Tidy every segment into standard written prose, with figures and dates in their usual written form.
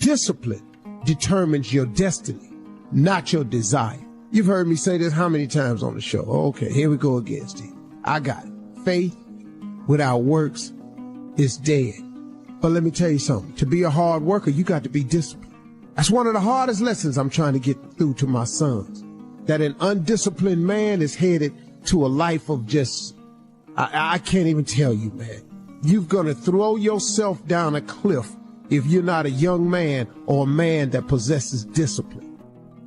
Discipline determines your destiny, not your desire. You've heard me say this how many times on the show? Okay, here we go again, Steve. I got it. Faith without works is dead. But let me tell you something. To be a hard worker, you got to be disciplined. That's one of the hardest lessons I'm trying to get through to my sons. That an undisciplined man is headed to a life of just, I can't even tell you, man. You're going to throw yourself down a cliff if you're not a young man or a man that possesses discipline.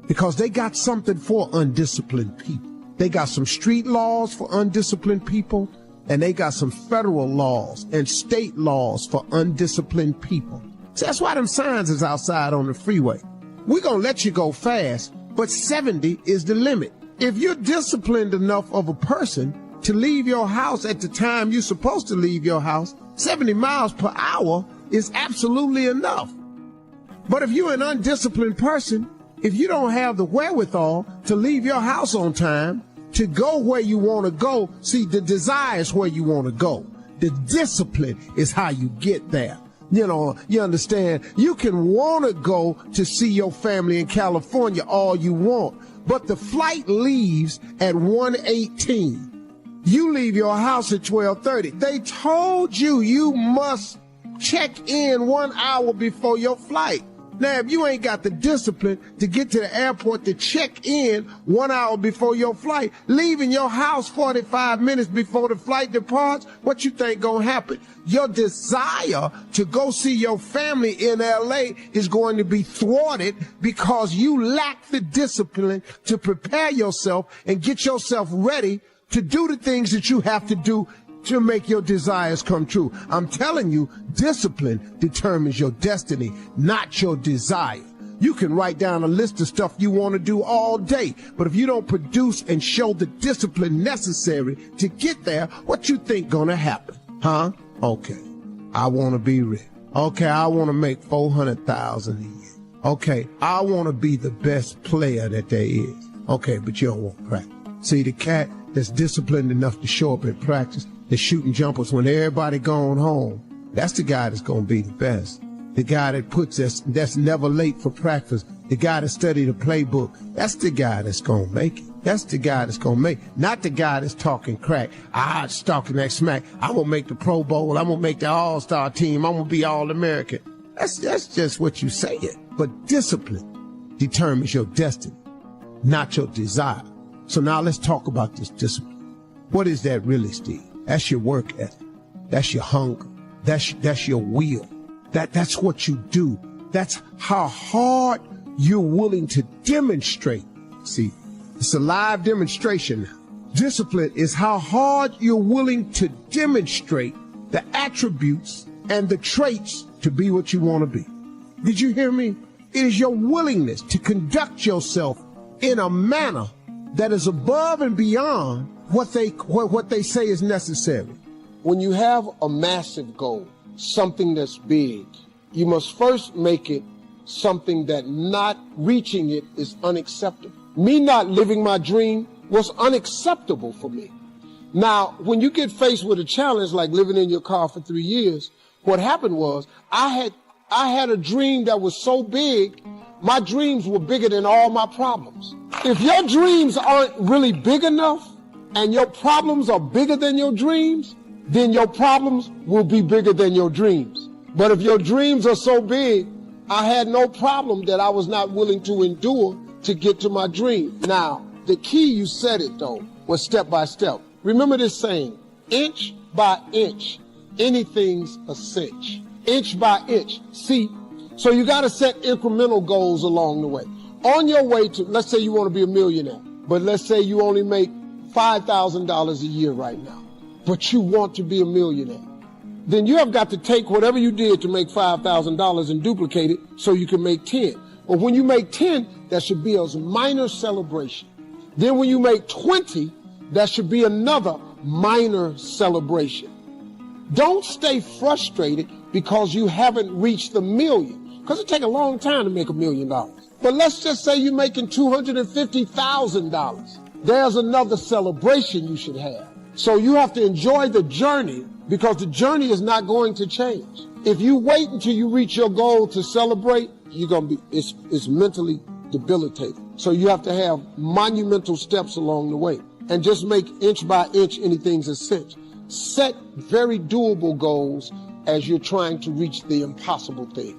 Because they got something for undisciplined people. They got some street laws for undisciplined people, and they got some federal laws and state laws for undisciplined people. So that's why them signs is outside on the freeway. We're going to let you go fast, but 70 is the limit. If you're disciplined enough of a person to leave your house at the time you're supposed to leave your house, 70 miles per hour is absolutely enough. But if you're an undisciplined person, if you don't have the wherewithal to leave your house on time, to go where you want to go, see, the desire is where you want to go. The discipline is how you get there. You know, you understand, you can want to go to see your family in California all you want, but the flight leaves at 1:18. You leave your house at 12:30. They told you you must check in 1 hour before your flight. Now, if you ain't got the discipline to get to the airport to check in 1 hour before your flight, leaving your house 45 minutes before the flight departs, what you think gonna happen? Your desire to go see your family in LA is going to be thwarted because you lack the discipline to prepare yourself and get yourself ready to do the things that you have to do to make your desires come true. I'm telling you, discipline determines your destiny, not your desire. You can write down a list of stuff you want to do all day, but if you don't produce and show the discipline necessary to get there, what you think gonna happen? Huh? Okay, I want to be rich. Okay, I want to make $400,000 a year. Okay, I want to be the best player that there is. Okay, but you don't want to practice. See, the cat that's disciplined enough to show up at practice, that's shooting jumpers when everybody going home, that's the guy that's going to be the best. The guy that that's never late for practice, the guy that studied the playbook, that's the guy that's going to make it. That's the guy that's going to make it. Not the guy that's talking crack. It's talking that smack. I'm going to make the Pro Bowl. I'm going to make the All-Star team. I'm going to be All-American. That's just what you say it. But discipline determines your destiny, not your desire. So now let's talk about this discipline. What is that really, Steve? That's your work ethic. That's your hunger. That's your will. That's what you do. That's how hard you're willing to demonstrate. See, it's a live demonstration. Discipline is how hard you're willing to demonstrate the attributes and the traits to be what you want to be. Did you hear me? It is your willingness to conduct yourself in a manner that is above and beyond what they say is necessary. When you have a massive goal, something that's big, you must first make it something that not reaching it is unacceptable. Me not living my dream was unacceptable for me. Now, when you get faced with a challenge like living in your car for 3 years, what happened was I had a dream that was so big, my dreams were bigger than all my problems. If your dreams aren't really big enough and your problems are bigger than your dreams, then your problems will be bigger than your dreams. But if your dreams are so big, I had no problem that I was not willing to endure to get to my dream. Now, the key, you said it though, was step by step. Remember this saying, inch by inch, anything's a cinch. Inch by inch. See, so you got to set incremental goals along the way. On your way to, let's say you want to be a millionaire, but let's say you only make $5,000 a year right now, but you want to be a millionaire. Then you have got to take whatever you did to make $5,000 and duplicate it so you can make 10. But when you make 10, that should be a minor celebration. Then when you make 20, that should be another minor celebration. Don't stay frustrated because you haven't reached the million, because it takes a long time to make $1 million. But let's just say you're making $250,000. There's another celebration you should have. So you have to enjoy the journey, because the journey is not going to change. If you wait until you reach your goal to celebrate, it's mentally debilitating. So you have to have monumental steps along the way and just make inch by inch anything's a cinch. Set very doable goals as you're trying to reach the impossible thing.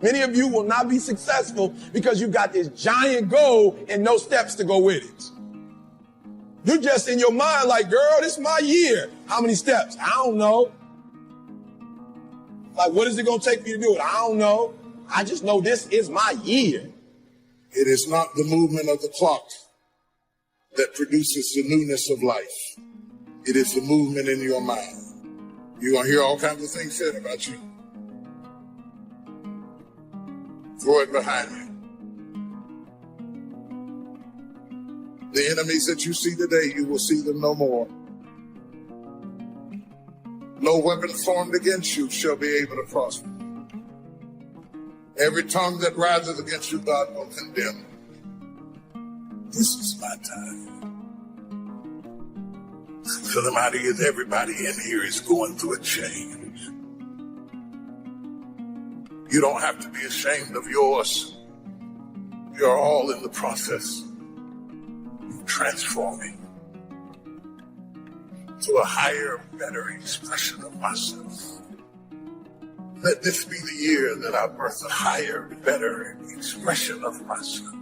Many of you will not be successful because you got this giant goal and no steps to go with it. You're just in your mind like, girl, this is my year. How many steps? I don't know. Like, what is it going to take for you to do it? I don't know. I just know this is my year. It is not the movement of the clock that produces the newness of life. It is the movement in your mind. You're going to hear all kinds of things said about you. Throw it behind you. The enemies that you see today, you will see them no more. No weapon formed against you shall be able to prosper. Every tongue that rises against you, God will condemn. This is my time. So the matter is, everybody in here is going through a change. You don't have to be ashamed of yours. You're all in the process of transforming to a higher, better expression of myself. Let this be the year that I birth a higher, better expression of myself.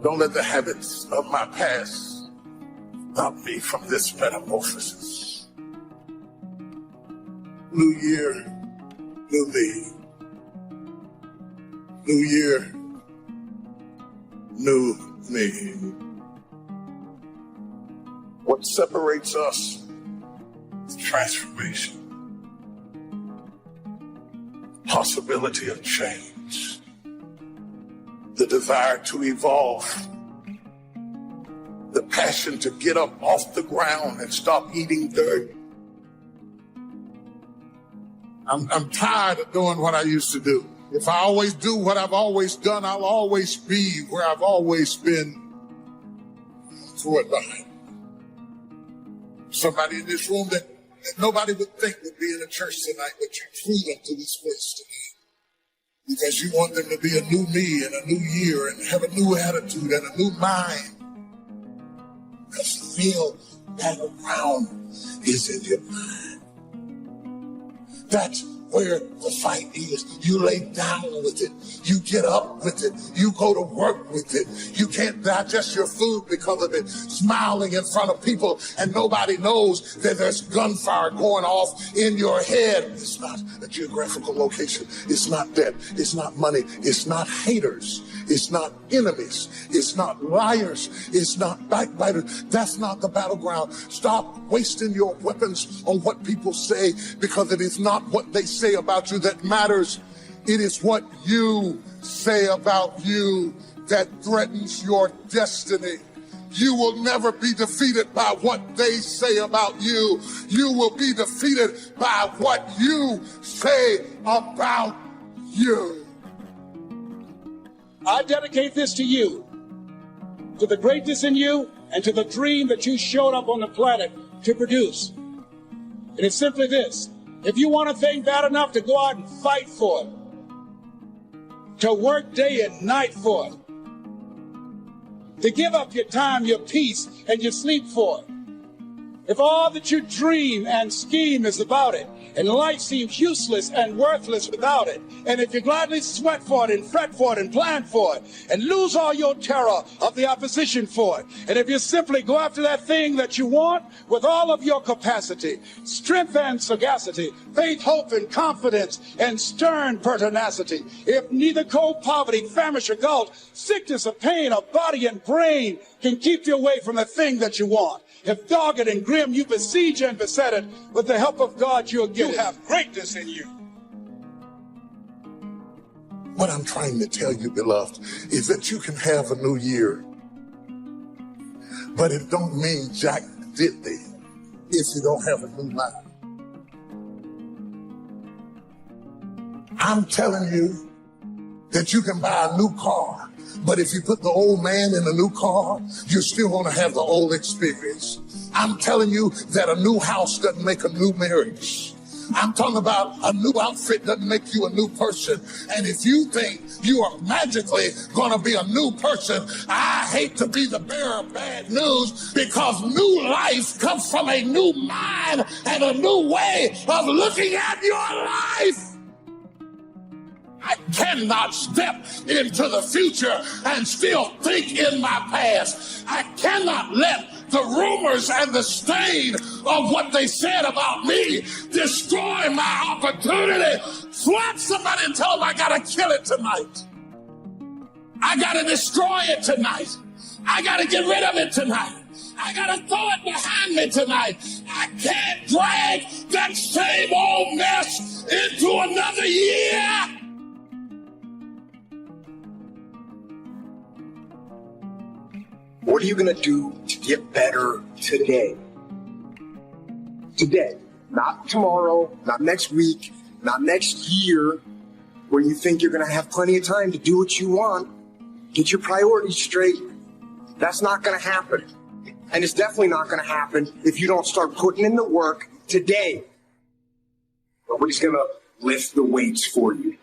Don't let the habits of my past stop me from this metamorphosis. New year, new me. New year, new me. What separates us is transformation. Possibility of change. The desire to evolve. The passion to get up off the ground and stop eating dirt. I'm tired of doing what I used to do. If I always do what I've always done, I'll always be where I've always been. Throw it behind. Somebody in this room that nobody would think would be in a church tonight, but you drew them to this place tonight. Because you want them to be a new me and a new year and have a new attitude and a new mind. Because the real battleground is in your mind. That's where the fight is. You lay down with it. You get up with it. You go to work with it. You can't digest your food because of it. Smiling in front of people and nobody knows that there's gunfire going off in your head. It's not a geographical location. It's not debt. It's not money. It's not haters. It's not enemies. It's not liars. It's not backbiters. That's not the battleground. Stop wasting your weapons on what people say, because it is not what they say about you that matters. It is what you say about you that threatens your destiny. You will never be defeated by what they say about you. You will be defeated by what you say about you. I dedicate this to you, to the greatness in you, and to the dream that you showed up on the planet to produce. And it's simply this: if you want a thing bad enough to go out and fight for it, to work day and night for it, to give up your time, your peace, and your sleep for it, if all that you dream and scheme is about it, and life seems useless and worthless without it, and if you gladly sweat for it and fret for it and plan for it and lose all your terror of the opposition for it, and if you simply go after that thing that you want with all of your capacity, strength and sagacity, faith, hope, and confidence, and stern pertinacity, if neither cold poverty, famish, or gulf, sickness or pain of body and brain can keep you away from the thing that you want, if dogged and grim you besiege and beset it, with the help of God you'll get it. You have greatness in you. What I'm trying to tell you, beloved, is that you can have a new year, but it don't mean jack diddly if you don't have a new mind. I'm telling you that you can buy a new car, but if you put the old man in a new car, you're still going to have the old experience. I'm telling you that a new house doesn't make a new marriage. I'm talking about a new outfit doesn't make you a new person. And if you think you are magically going to be a new person, I hate to be the bearer of bad news, because new life comes from a new mind and a new way of looking at your life. I cannot step into the future and still think in my past. I cannot let the rumors and the stain of what they said about me destroy my opportunity. Slap somebody and tell them I gotta kill it tonight. I gotta destroy it tonight. I gotta get rid of it tonight. I gotta throw it behind me tonight. I can't drag that same old mess into another year. What are you going to do to get better today? Today. Not tomorrow, not next week, not next year, where you think you're going to have plenty of time to do what you want. Get your priorities straight. That's not going to happen. And it's definitely not going to happen if you don't start putting in the work today. Nobody's going to lift the weights for you.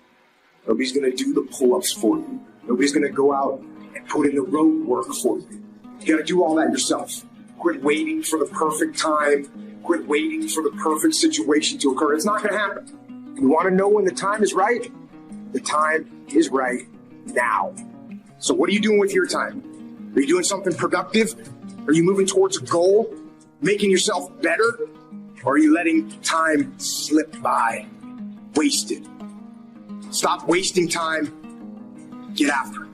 Nobody's going to do the pull-ups for you. Nobody's going to go out and put in the road work for you. You got to do all that yourself. Quit waiting for the perfect time. Quit waiting for the perfect situation to occur. It's not going to happen. You want to know when the time is right? The time is right now. So what are you doing with your time? Are you doing something productive? Are you moving towards a goal? Making yourself better? Or are you letting time slip by? Wasted. Stop wasting time. Get after it.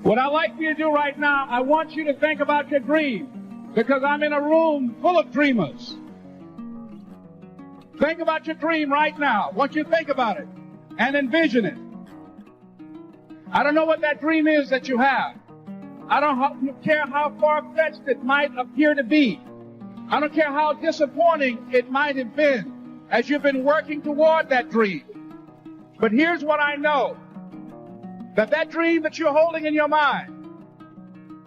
What I'd like you to do right now, I want you to think about your dream, because I'm in a room full of dreamers. Think about your dream right now. I want you to think about it and envision it. I don't know what that dream is that you have. I don't care how far-fetched it might appear to be. I don't care how disappointing it might have been as you've been working toward that dream. But here's what I know. That dream that you're holding in your mind,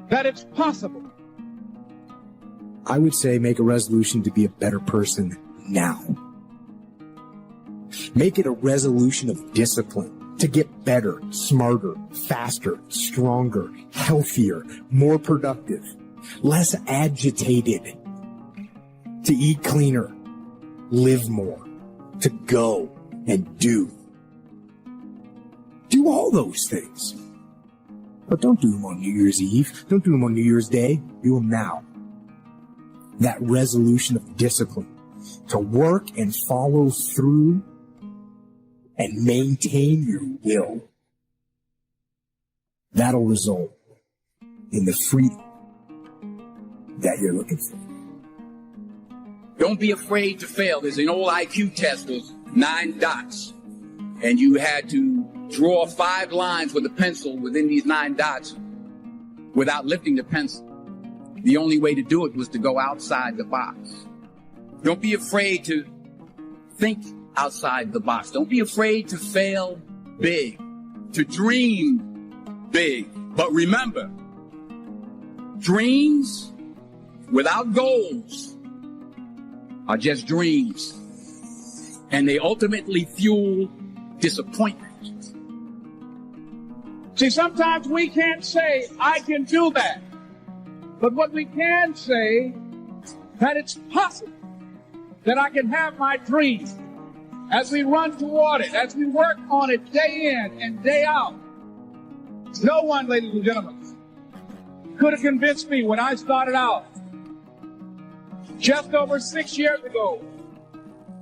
that it's possible. I would say make a resolution to be a better person now. Make it a resolution of discipline to get better, smarter, faster, stronger, healthier, more productive, less agitated, to eat cleaner, live more, to go and do. Do all those things. But don't do them on New Year's Eve. Don't do them on New Year's Day. Do them now. That resolution of discipline to work and follow through and maintain your will. That'll result in the freedom that you're looking for. Don't be afraid to fail. There's an old IQ test with 9 dots. And you had to draw 5 lines with a pencil within these 9 dots without lifting the pencil. The only way to do it was to go outside the box. Don't be afraid to think outside the box. Don't be afraid to fail big, to dream big. But remember, dreams without goals are just dreams. And they ultimately fuel disappointment. See, sometimes we can't say, I can do that. But what we can say, that it's possible that I can have my dream as we run toward it, as we work on it day in and day out. No one, ladies and gentlemen, could have convinced me when I started out just over 6 years ago,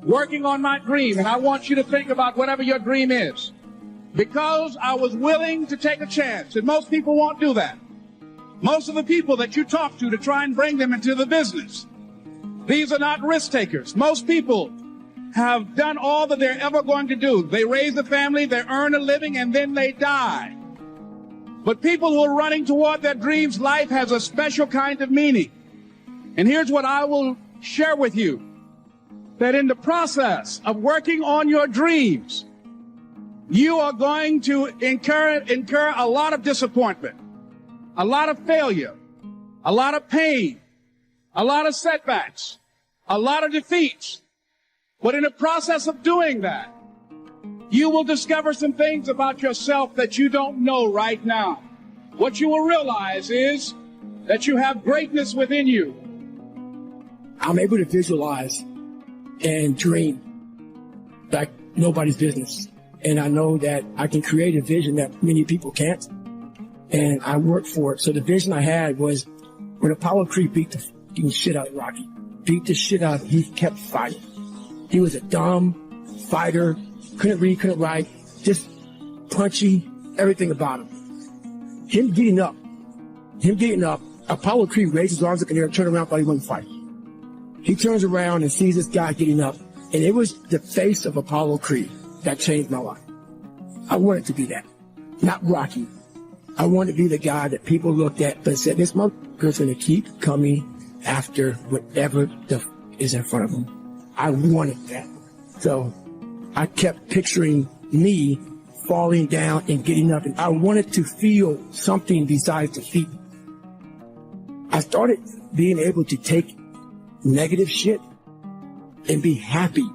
working on my dream. And I want you to think about whatever your dream is, because I was willing to take a chance. And most people won't do that. Most of the people that you talk to try and bring them into the business, these are not risk takers. Most people have done all that they're ever going to do. They raise a family, they earn a living, and then they die. But people who are running toward their dreams, life has a special kind of meaning. And here's what I will share with you. That in the process of working on your dreams, you are going to incur a lot of disappointment, a lot of failure, a lot of pain, a lot of setbacks, a lot of defeats. But in the process of doing that, you will discover some things about yourself that you don't know right now. What you will realize is that you have greatness within you. I'm able to visualize and dream like nobody's business. And I know that I can create a vision that many people can't. And I work for it. So the vision I had was when Apollo Creed beat the fucking shit out of Rocky, beat the shit out of him, he kept fighting. He was a dumb fighter, couldn't read, couldn't write, just punchy, everything about him. Him getting up, Apollo Creed raised his arms up in the air, turned around, thought he wasn't fighting. He turns around and sees this guy getting up, and it was the face of Apollo Creed that changed my life. I wanted to be that, not Rocky. I wanted to be the guy that people looked at but said, this motherfucker's going to keep coming after whatever the is in front of him. I wanted that. So I kept picturing me falling down and getting up, and I wanted to feel something besides defeat. I started being able to take negative shit and be happy.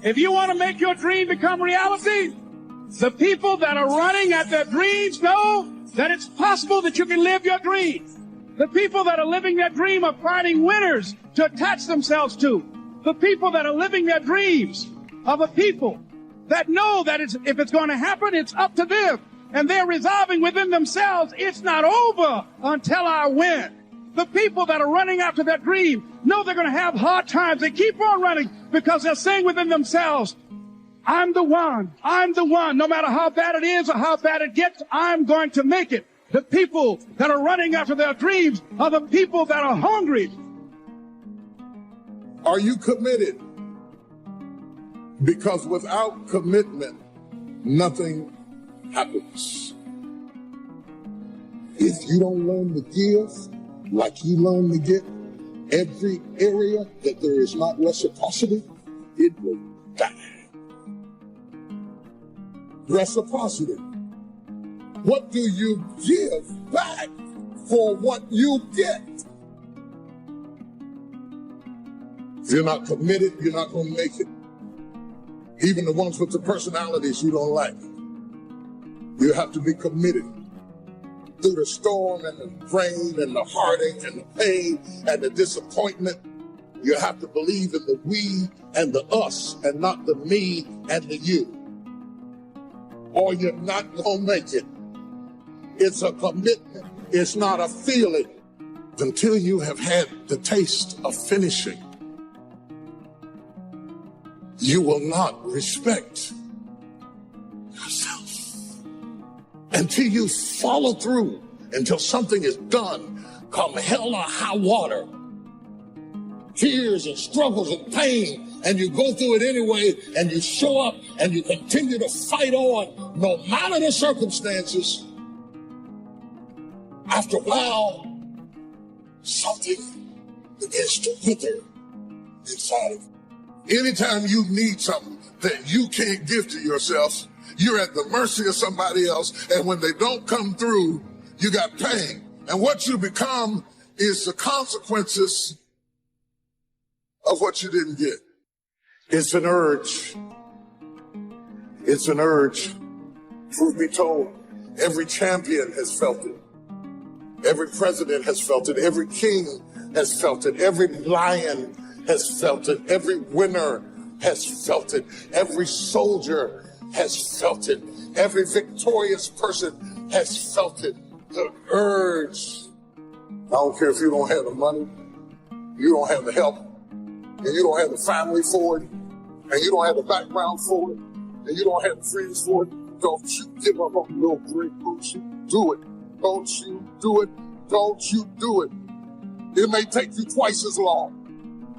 If you want to make your dream become reality, the people that are running at their dreams know that it's possible that you can live your dream. The people that are living their dream are finding winners to attach themselves to. The people that are living their dreams are the people that know that if it's going to happen, it's up to them. And they're resolving within themselves, it's not over until I win. The people that are running after their dream know they're going to have hard times. They keep on running because they're saying within themselves, I'm the one. I'm the one. No matter how bad it is or how bad it gets, I'm going to make it. The people that are running after their dreams are the people that are hungry. Are you committed? Because without commitment, nothing happens. If you don't learn to give like you learn to get, every area that there is not reciprocity, it will die. Reciprocity. What do you give back for what you get? If you're not committed, you're not going to make it. Even the ones with the personalities you don't like. You have to be committed. Through the storm and the rain and the heartache and the pain and the disappointment, you have to believe in the we and the us and not the me and the you. Or you're not going to make it. It's a commitment. It's not a feeling. Until you have had the taste of finishing, you will not respect yourself. Until you follow through, until something is done, come hell or high water, tears and struggles and pain, and you go through it anyway, and you show up, and you continue to fight on, no matter the circumstances. After a while, something begins to wither inside of you. Anytime you need something that you can't give to yourself, you're at the mercy of somebody else, and when they don't come through, you got pain. And what you become is the consequences of what you didn't get. It's an urge. It's an urge. Truth be told, every champion has felt it. Every president has felt it. Every king has felt it. Every lion has felt it. Every winner has felt it. Every soldier has felt it. Every victorious person has felt it. The urge. I don't care if you don't have the money, you don't have the help, and you don't have the family for it, and you don't have the background for it, and you don't have the friends for it. Don't you give up on your dream. Don't you do it. Don't you do it. Don't you do it. It may take you twice as long.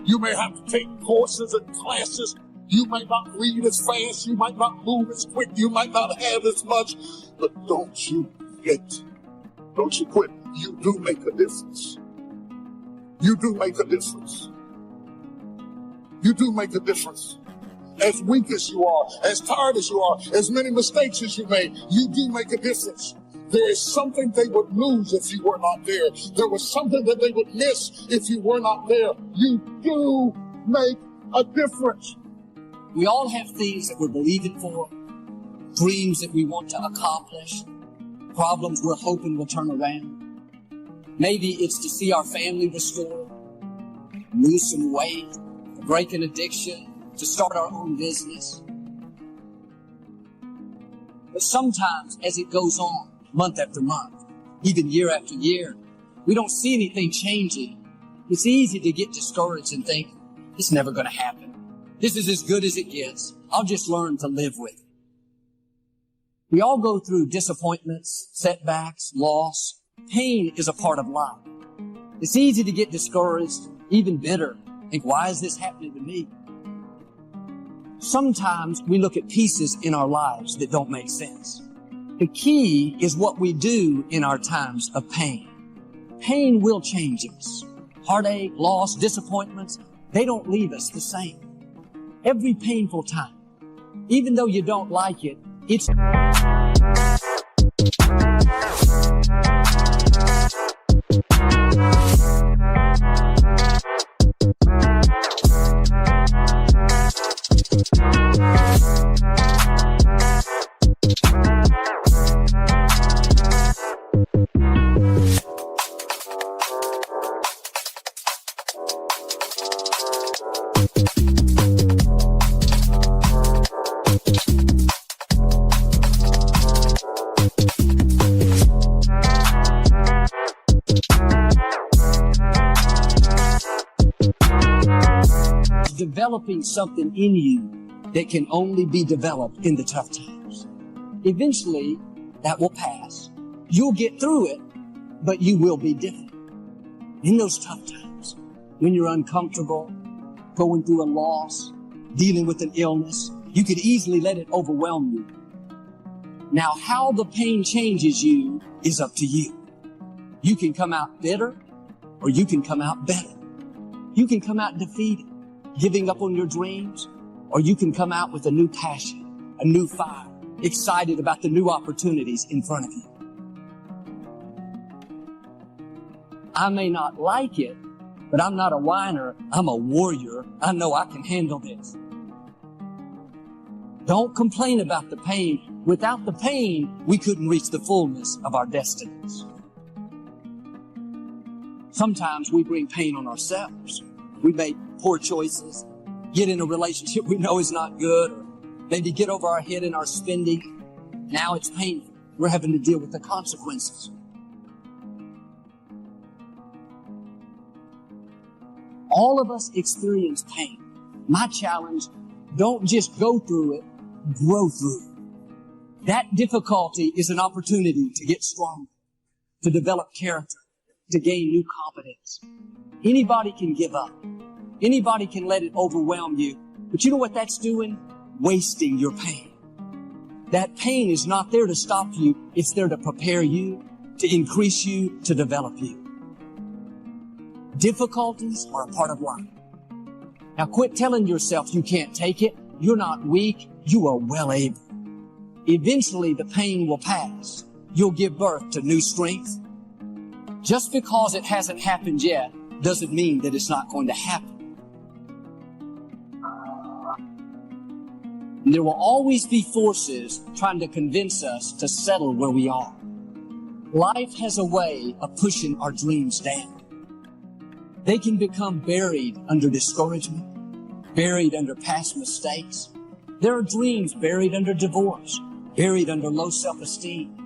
You may have to take courses and classes. You might not read as fast. You might not move as quick. You might not have as much. But don't you quit. Don't you quit. You do make a difference. You do make a difference. You do make a difference. As weak as you are, as tired as you are, as many mistakes as you made, you do make a difference. There is something they would lose if you were not there. There was something that they would miss if you were not there. You do make a difference. We all have things that we're believing for, dreams that we want to accomplish, problems we're hoping will turn around. Maybe it's to see our family restored, lose some weight, to break an addiction, to start our own business. But sometimes as it goes on, month after month, even year after year, we don't see anything changing. It's easy to get discouraged and think, it's never going to happen. This is as good as it gets. I'll just learn to live with it. We all go through disappointments, setbacks, loss. Pain is a part of life. It's easy to get discouraged, even bitter. Think, why is this happening to me? Sometimes we look at pieces in our lives that don't make sense. The key is what we do in our times of pain. Pain will change us. Heartache, loss, disappointments, they don't leave us the same. Every painful time, even though you don't like it, it's developing something in you that can only be developed in the tough times. Eventually, that will pass. You'll get through it, but you will be different. In those tough times, when you're uncomfortable, going through a loss, dealing with an illness, you could easily let it overwhelm you. Now, how the pain changes you is up to you. You can come out bitter, or you can come out better. You can come out defeated, giving up on your dreams, or you can come out with a new passion, a new fire, excited about the new opportunities in front of you. I may not like it, but I'm not a whiner. I'm a warrior. I know I can handle this. Don't complain about the pain. Without the pain, we couldn't reach the fullness of our destinies. Sometimes we bring pain on ourselves. We make poor choices, get in a relationship we know is not good, or maybe get over our head in our spending. Now it's painful. We're having to deal with the consequences. All of us experience pain. My challenge, don't just go through it, grow through it. That difficulty is an opportunity to get stronger, to develop character, to gain new competence. Anybody can give up. Anybody can let it overwhelm you. But you know what that's doing? Wasting your pain. That pain is not there to stop you. It's there to prepare you, to increase you, to develop you. Difficulties are a part of life. Now quit telling yourself you can't take it. You're not weak. You are well able. Eventually the pain will pass. You'll give birth to new strength. Just because it hasn't happened yet doesn't mean that it's not going to happen. And there will always be forces trying to convince us to settle where we are. Life has a way of pushing our dreams down. They can become buried under discouragement, buried under past mistakes. There are dreams buried under divorce, buried under low self-esteem.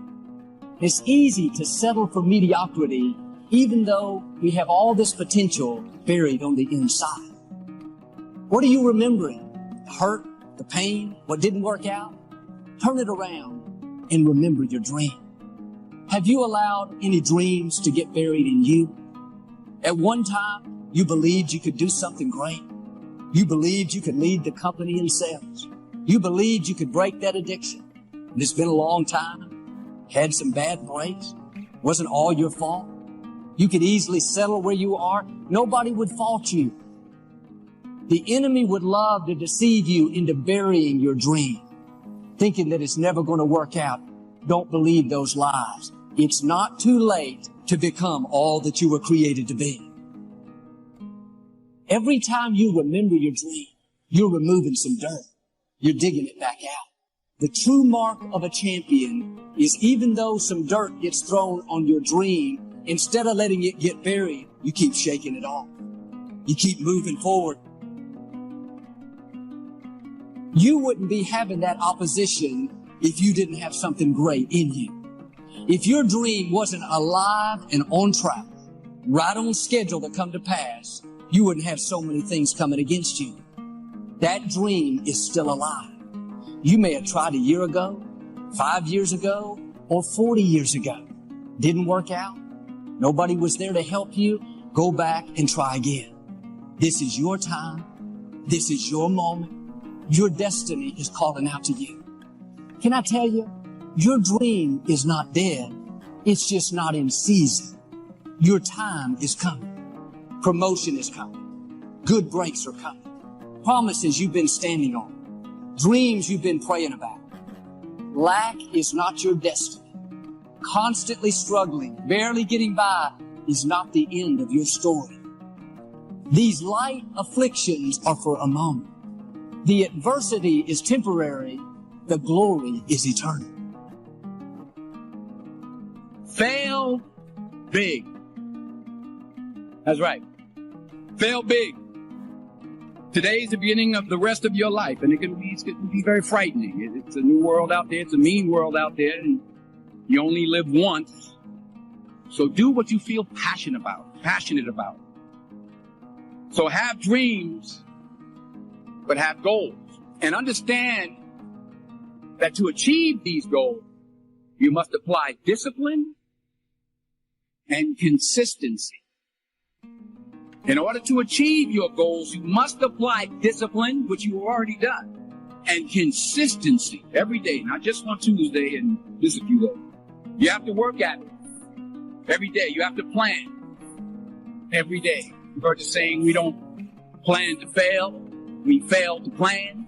It's easy to settle for mediocrity even though we have all this potential buried on the inside. What are you remembering? The hurt, the pain, what didn't work out? Turn it around and remember your dream. Have you allowed any dreams to get buried in you? At one time, you believed you could do something great. You believed you could lead the company in sales. You believed you could break that addiction. And it's been a long time. Had some bad breaks. Wasn't all your fault. You could easily settle where you are. Nobody would fault you. The enemy would love to deceive you into burying your dream, thinking that it's never going to work out. don't believe those lies. It's not too late to become all that you were created to be. Every time you remember your dream, you're removing some dirt. You're digging it back out. The true mark of a champion is even though some dirt gets thrown on your dream, instead of letting it get buried, you keep shaking it off. You keep moving forward. You wouldn't be having that opposition if you didn't have something great in you. If your dream wasn't alive and on track, right on schedule to come to pass, you wouldn't have so many things coming against you. That dream is still alive. You may have tried a year ago, 5 years ago, or 40 years ago. Didn't work out. Nobody was there to help you. Go back and try again. This is your time. This is your moment. Your destiny is calling out to you. Can I tell you, your dream is not dead. It's just not in season. Your time is coming. Promotion is coming. Good breaks are coming. Promises you've been standing on. Dreams you've been praying about. Lack is not your destiny. Constantly struggling, barely getting by is not the end of your story. These light afflictions are for a moment. The adversity is temporary. The glory is eternal. Fail big. That's right. Fail big. Today's the beginning of the rest of your life, and it can be very frightening. It's a new world out there. It's a mean world out there, and you only live once. So do what you feel passionate about. So have dreams, but have goals. And understand that to achieve these goals, you must apply discipline and consistency. In order to achieve your goals, you must apply discipline, which you've already done, and consistency every day, not just on Tuesday and this a few days. You have to work at it every day. You have to plan every day. You've heard the saying, we don't plan to fail, we fail to plan.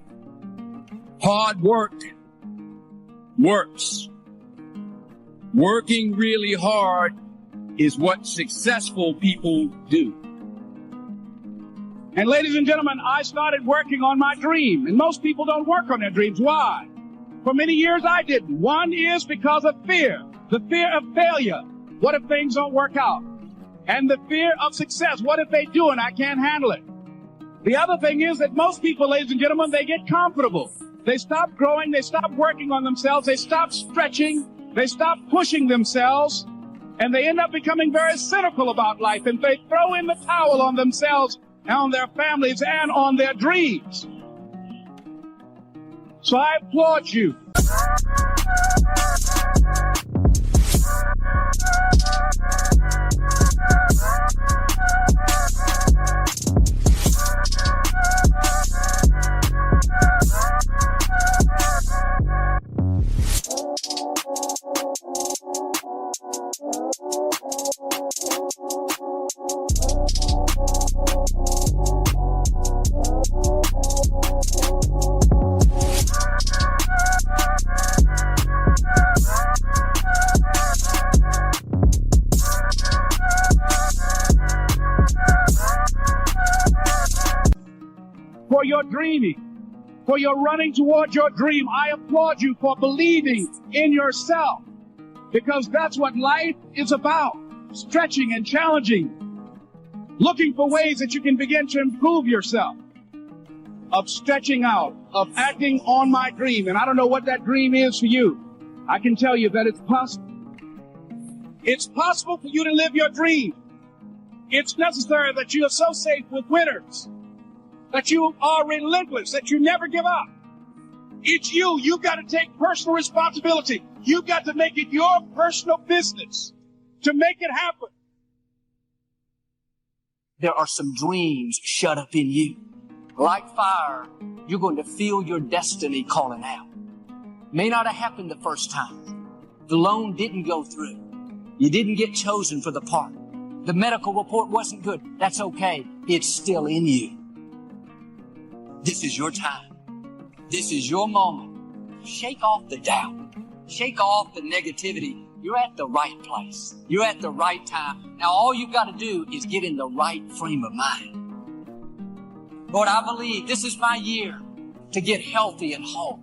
Hard work works. Working really hard is what successful people do. And ladies and gentlemen, I started working on my dream. And most people don't work on their dreams. Why? For many years I didn't. One is because of fear. The fear of failure. What if things don't work out? And the fear of success. What if they do and I can't handle it? The other thing is that most people, ladies and gentlemen, they get comfortable. They stop growing. They stop working on themselves. They stop stretching. They stop pushing themselves. And they end up becoming very cynical about life. And they throw in the towel on themselves, on their families, and on their dreams. So I applaud you. For your dreaming, for your running toward your dream, I applaud you for believing in yourself, because that's what life is about, stretching and challenging, looking for ways that you can begin to improve yourself, of stretching out, of acting on my dream. And I don't know what that dream is for you. I can tell you that it's possible. It's possible for you to live your dream. It's necessary that you associate with winners, that you are relentless, that you never give up. It's you. You've got to take personal responsibility. You've got to make it your personal business to make it happen. There are some dreams shut up in you. Like fire, you're going to feel your destiny calling out. May not have happened the first time. The loan didn't go through. You didn't get chosen for the part. The medical report wasn't good. That's okay. It's still in you. This is your time. This is your moment. Shake off the doubt. Shake off the negativity. You're at the right place. You're at the right time. Now all you've got to do is get in the right frame of mind. Lord, I believe this is my year to get healthy and whole.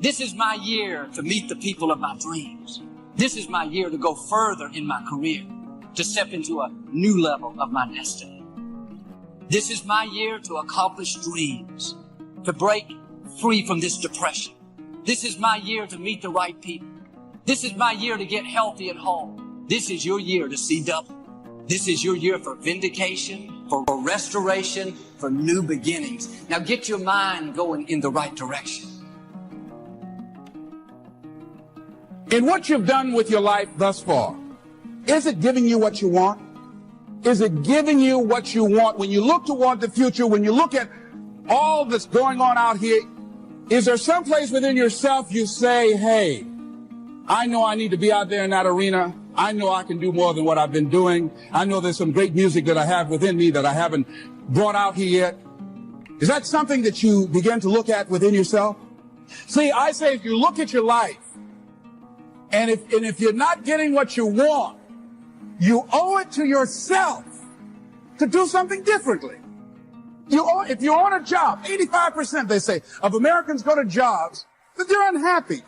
This is my year to meet the people of my dreams. This is my year to go further in my career, to step into a new level of my destiny. This is my year to accomplish dreams, to break free from this depression. This is my year to meet the right people. This is my year to get healthy and whole. This is your year to see double. This is your year for vindication, for restoration, for new beginnings. Now get your mind going in the right direction. In what you've done with your life thus far, is it giving you what you want? Is it giving you what you want? When you look toward the future, when you look at all that's going on out here, is there some place within yourself you say, hey, I know I need to be out there in that arena. I know I can do more than what I've been doing. I know there's some great music that I have within me that I haven't brought out here yet. Is that something that you begin to look at within yourself? See, I say if you look at your life, and if you're not getting what you want, you owe it to yourself to do something differently. If you're on a job, 85%, they say, of Americans go to jobs that they're unhappy.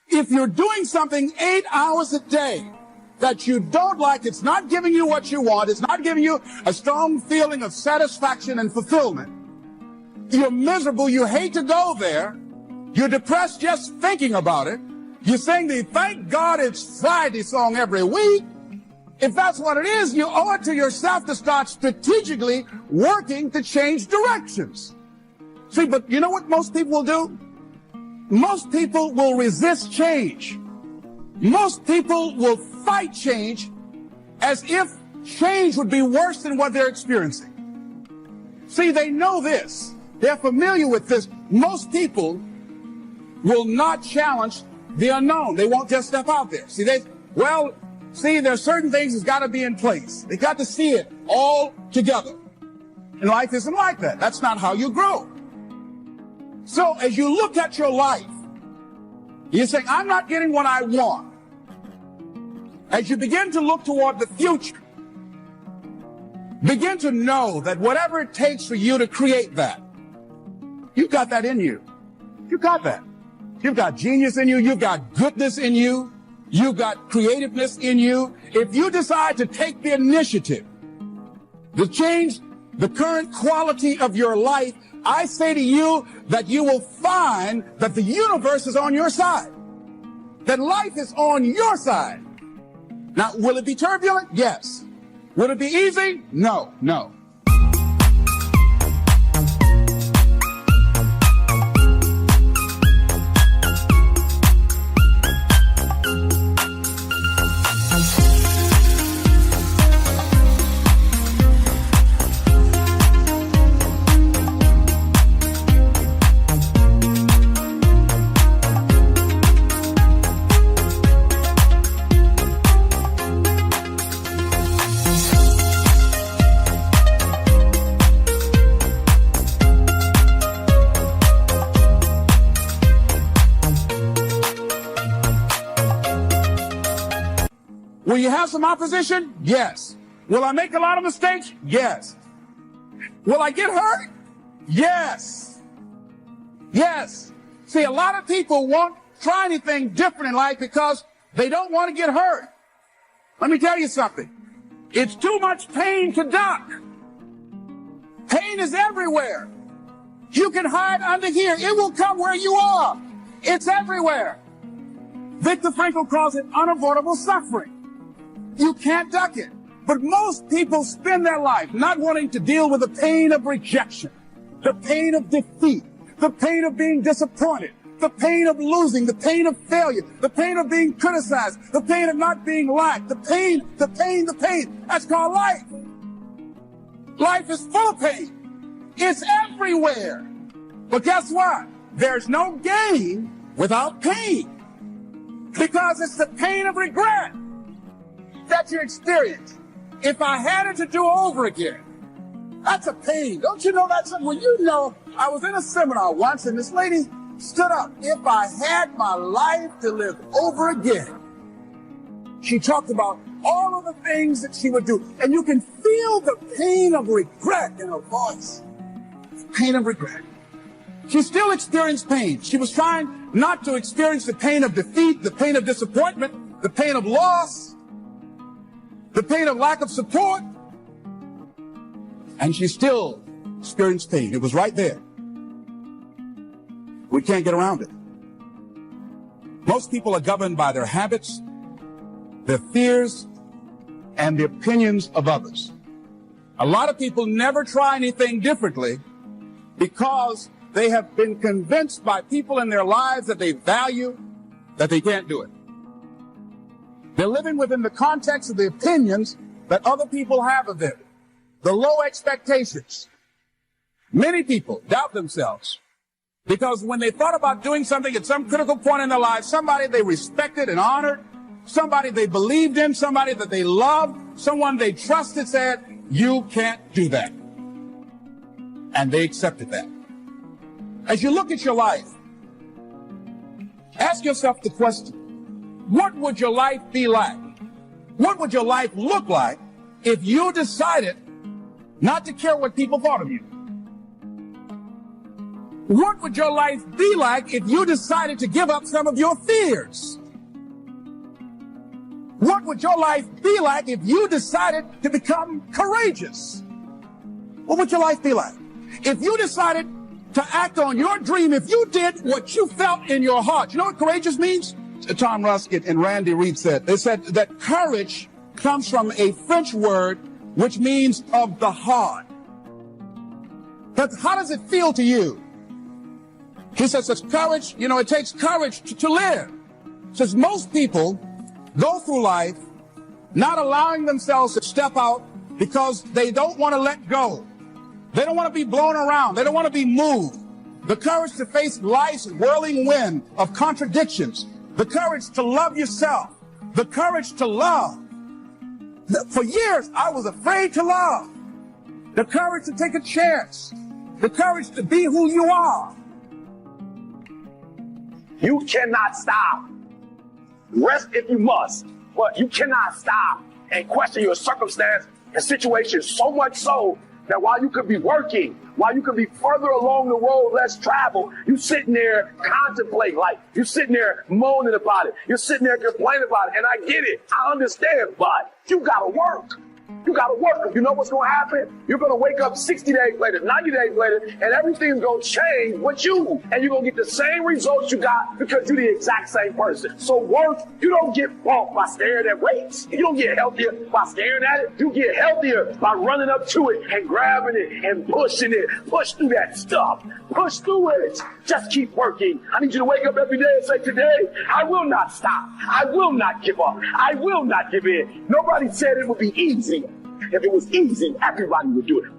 If you're doing something 8 hours a day that you don't like, it's not giving you what you want, it's not giving you a strong feeling of satisfaction and fulfillment, you're miserable, you hate to go there, you're depressed just thinking about it, you sing the Thank God It's Friday song every week. If that's what it is, you owe it to yourself to start strategically working to change directions. See, but you know what most people will do? Most people will resist change. Most people will fight change as if change would be worse than what they're experiencing. See, they know this. They're familiar with this. Most people will not challenge the unknown. They won't just step out there. See, there's certain things that's got to be in place. They got to see it all together. And life isn't like that. That's not how you grow. So as you look at your life, you're saying, I'm not getting what I want. As you begin to look toward the future, begin to know that whatever it takes for you to create that, you've got that in you. You've got that. You've got genius in you. You've got goodness in you. You've got creativeness in you. If you decide to take the initiative to change the current quality of your life, I say to you that you will find that the universe is on your side, that life is on your side. Now, will it be turbulent? Yes. Will it be easy? No, no. Will you have some opposition? Yes. Will I make a lot of mistakes? Yes. Will I get hurt? Yes. Yes. See, a lot of people won't try anything different in life because they don't want to get hurt. Let me tell you something. It's too much pain to duck. Pain is everywhere. You can hide under here. It will come where you are. It's everywhere. Viktor Frankl calls it unavoidable suffering. You can't duck it. But most people spend their life not wanting to deal with the pain of rejection, the pain of defeat, the pain of being disappointed, the pain of losing, the pain of failure, the pain of being criticized, the pain of not being liked, the pain. That's called life. Life is full of pain. It's everywhere. But guess what? There's no gain without pain. Because it's the pain of regret that you experience. If I had it to do over again, that's a pain. Don't you know that's something? Well, you know, I was in a seminar once and this lady stood up. If I had my life to live over again. She talked about all of the things that she would do. And you can feel the pain of regret in her voice. Pain of regret. She still experienced pain. She was trying not to experience the pain of defeat, the pain of disappointment, the pain of loss, the pain of lack of support. And she still experienced pain. It was right there. We can't get around it. Most people are governed by their habits, their fears, and the opinions of others. A lot of people never try anything differently because they have been convinced by people in their lives that they value that they can't do it. They're living within the context of the opinions that other people have of them, the low expectations. Many people doubt themselves because when they thought about doing something at some critical point in their lives, somebody they respected and honored, somebody they believed in, somebody that they loved, someone they trusted said, you can't do that. And they accepted that. As you look at your life, ask yourself the question, what would your life be like? What would your life look like if you decided not to care what people thought of you? What would your life be like if you decided to give up some of your fears? What would your life be like if you decided to become courageous? What would your life be like? If you decided to act on your dream, if you did what you felt in your heart. You know what courageous means? Tom Ruskin and Randy Reed said, they said that courage comes from a French word which means of the heart. But how does it feel to you? He says it's courage, you know, it takes courage to live. Says most people go through life not allowing themselves to step out because they don't want to let go. They don't want to be blown around. They don't want to be moved. The courage to face life's whirling wind of contradictions. The courage to love yourself. The courage to love. For years, I was afraid to love. The courage to take a chance. The courage to be who you are. You cannot stop. Rest if you must, but you cannot stop and question your circumstance and situation so much so that while you could be working, while you could be further along the road less traveled, you sitting there contemplating life. You're sitting there moaning about it. You're sitting there complaining about it. And I get it. I understand, but you got to work. You got to work. You know what's going to happen? You're going to wake up 60 days later, 90 days later, and everything's going to change with you. And you're going to get the same results you got because you're the exact same person. So work, you don't get bumped by staring at weights. You don't get healthier by staring at it. You get healthier by running up to it and grabbing it and pushing it. Push through that stuff. Push through it. Just keep working. I need you to wake up every day and say, today, I will not stop. I will not give up. I will not give in. Nobody said it would be easy. If it was easy, everybody would do it.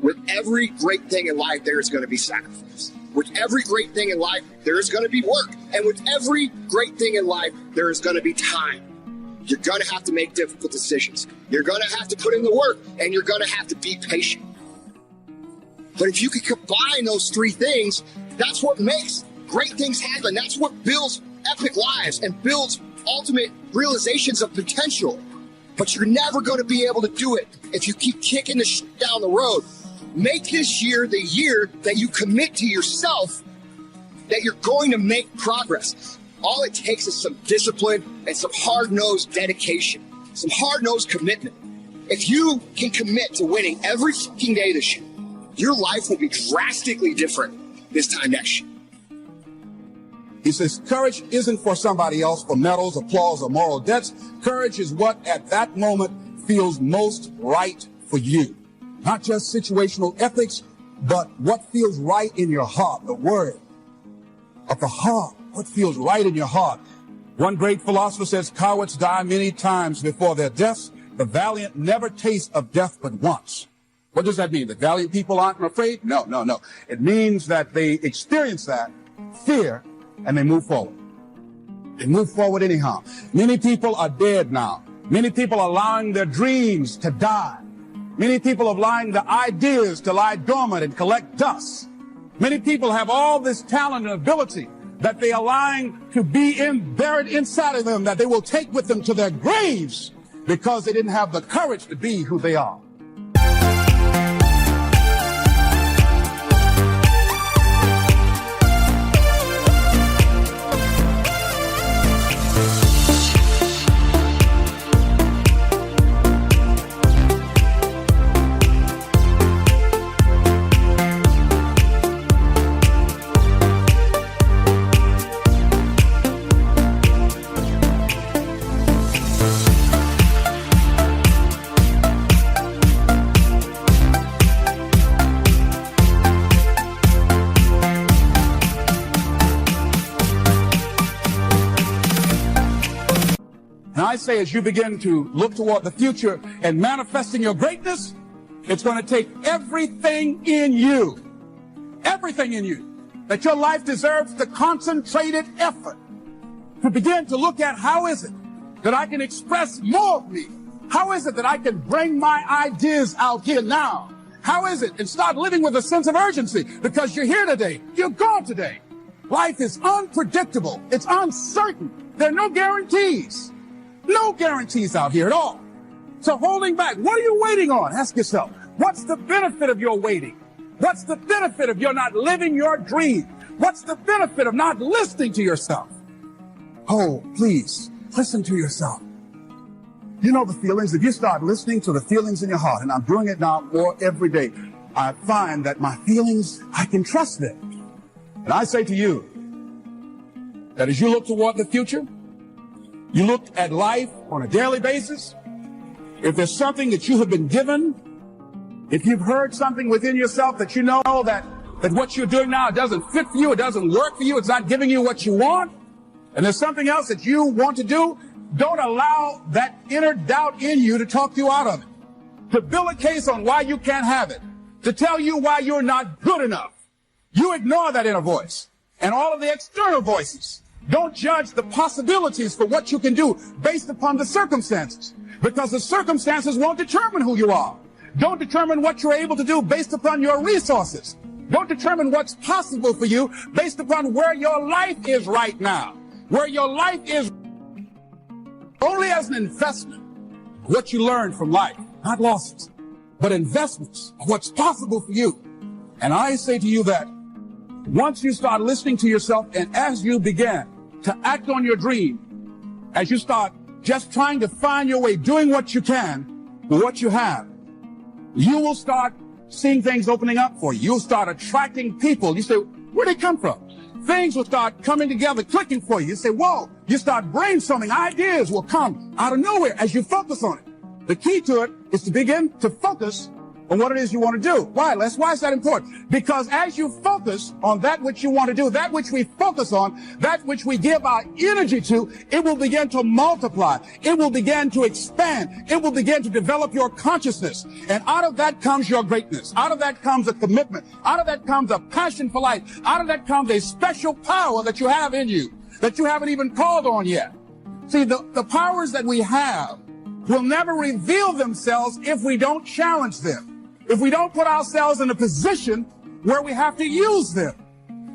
With every great thing in life, there is going to be sacrifice. With every great thing in life, there is going to be work. And with every great thing in life, there is going to be time. You're going to have to make difficult decisions. You're going to have to put in the work, and you're going to have to be patient. But if you can combine those three things, that's what makes great things happen. That's what builds epic lives and builds ultimate realizations of potential. But you're never going to be able to do it if you keep kicking the shit down the road. Make this year the year that you commit to yourself that you're going to make progress. All it takes is some discipline and some hard-nosed dedication, some hard-nosed commitment. If you can commit to winning every fucking day this year, your life will be drastically different this time next year. He says, courage isn't for somebody else for medals, applause, or moral debts. Courage is what at that moment feels most right for you. Not just situational ethics, but what feels right in your heart, the word of the heart, what feels right in your heart. One great philosopher says, cowards die many times before their deaths. The valiant never taste of death but once. What does that mean? The valiant people aren't afraid? No. It means that they experience that fear and they move forward. They move forward anyhow. Many people are dead now. Many people are allowing their dreams to die. Many people are allowing the ideas to lie dormant and collect dust. Many people have all this talent and ability that they allowing to be buried inside of them, that they will take with them to their graves because they didn't have the courage to be who they are. And I say, as you begin to look toward the future and manifesting your greatness, it's going to take everything in you, that your life deserves the concentrated effort to begin to look at how is it that I can express more of me? How is it that I can bring my ideas out here now? How is it? And start living with a sense of urgency, because you're here today, you're gone today. Life is unpredictable. It's uncertain. There are no guarantees. No guarantees out here at all. So holding back, what are you waiting on? Ask yourself, what's the benefit of your waiting? What's the benefit of your not living your dream? What's the benefit of not listening to yourself? Oh, please, listen to yourself. You know the feelings. If you start listening to the feelings in your heart, and I'm doing it now more every day, I find that my feelings, I can trust them. And I say to you that as you look toward the future, you look at life on a daily basis, if there's something that you have been given, if you've heard something within yourself that you know that what you're doing now doesn't fit for you, it doesn't work for you, it's not giving you what you want, and there's something else that you want to do, don't allow that inner doubt in you to talk you out of it, to build a case on why you can't have it, to tell you why you're not good enough. You ignore that inner voice and all of the external voices. Don't judge the possibilities for what you can do based upon the circumstances, because the circumstances won't determine who you are. Don't determine what you're able to do based upon your resources. Don't determine what's possible for you based upon where your life is right now, where your life is only as an investment, what you learn from life, not losses, but investments of what's possible for you. And I say to you that once you start listening to yourself, and as you begin to act on your dream, as you start just trying to find your way, doing what you can with what you have, you will start seeing things opening up for you. You'll start attracting people. You say, where'd they come from? Things will start coming together, clicking for you. You say, whoa, you start brainstorming. Ideas will come out of nowhere as you focus on it. The key to it is to begin to focus on what it is you want to do. Why, Les? Why is that important? Because as you focus on that which you want to do, that which we focus on, that which we give our energy to, it will begin to multiply. It will begin to expand. It will begin to develop your consciousness. And out of that comes your greatness. Out of that comes a commitment. Out of that comes a passion for life. Out of that comes a special power that you have in you that you haven't even called on yet. See, the powers that we have will never reveal themselves if we don't challenge them, if we don't put ourselves in a position where we have to use them.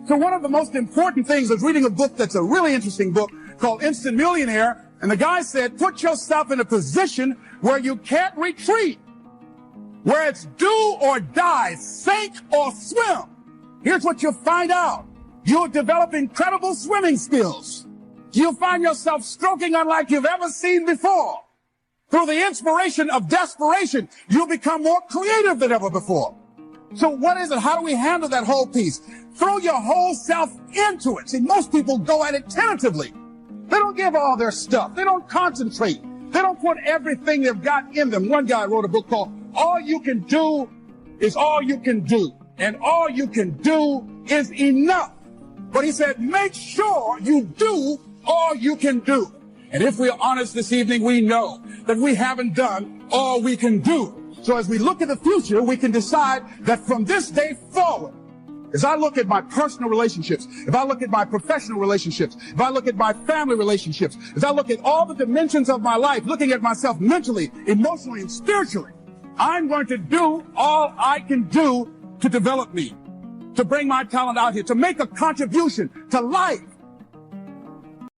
So one of the most important things, I was reading a book that's a really interesting book called Instant Millionaire, and the guy said, put yourself in a position where you can't retreat, where it's do or die, sink or swim. Here's what you'll find out. You'll develop incredible swimming skills. You'll find yourself stroking unlike you've ever seen before. Through the inspiration of desperation, you'll become more creative than ever before. So what is it? How do we handle that whole piece? Throw your whole self into it. See, most people go at it tentatively. They don't give all their stuff. They don't concentrate. They don't put everything they've got in them. One guy wrote a book called All You Can Do Is All You Can Do. And all you can do is enough. But he said, make sure you do all you can do. And if we're honest this evening, we know that we haven't done all we can do. So as we look at the future, we can decide that from this day forward, as I look at my personal relationships, if I look at my professional relationships, if I look at my family relationships, as I look at all the dimensions of my life, looking at myself mentally, emotionally, and spiritually, I'm going to do all I can do to develop me. to bring my talent out here, to make a contribution to life.